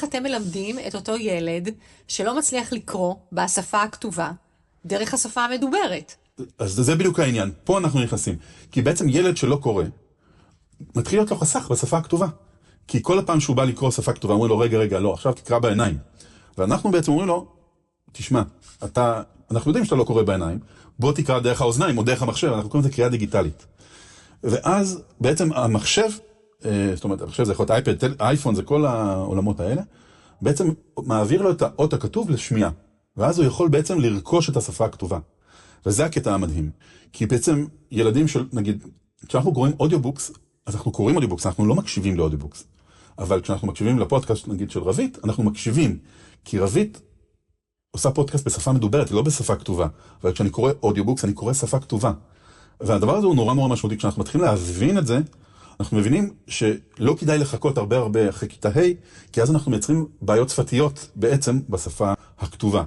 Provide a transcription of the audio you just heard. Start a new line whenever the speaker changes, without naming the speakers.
אתם מלמדים את אותו ילד שלא מצליח לקרוא בשפה הכתובה, דרך השפה המדוברת?
אז זה בדיוק העניין. פה אנחנו נכנסים. כי בעצם ילד שלא קורא, מתחיל להיות לו חסך בשפה הכתובה. כי כל הפעם שהוא בא לקרוא שפה כתובה, אומרים לו, רגע, לא, עכשיו תקרא בעיניים. ואנחנו בעצם אומרים לו, תשמע, אנחנו יודעים שאתה לא קורא בעיניים, בוא תקרא דרך האוזניים או דרך המחשב, אנחנו קוראים את זה קריאה דיגיטלית. ואז בעצם המחשב, זאת אומרת, המחשב זה יכול להיות אייפד, אייפון, זה כל העולמות האלה, בעצם מעביר לו את האות הכתוב לשמיעה. ואז הוא יכול בעצם לרכוש את השפה הכתובה. וזה הקטע המדהים. כי בעצם ילדים של, נגיד, כשאנחנו קוראים אודיובוקס, אז אנחנו קוראים אודיובוקס, אנחנו לא מקשיבים לאודיובוקס. אבל כשאנחנו מקשיבים לפודקאסט, נגיד, של רבית, אנחנו מקשיבים. כי רבית עושה פודקאסט בשפה מדוברת, לא בשפה כתובה. אבל כשאני קורא אודיובוקס, אני קורא שפה כתובה. והדבר הזה הוא נורא משמעותי. כשאנחנו מתחילים להבין את זה, אנחנו מבינים שלא כדאי לחכות הרבה אחרי כיתה ה', כי אז אנחנו מייצרים בעיות שפתיות בעצם בשפה הכתובה.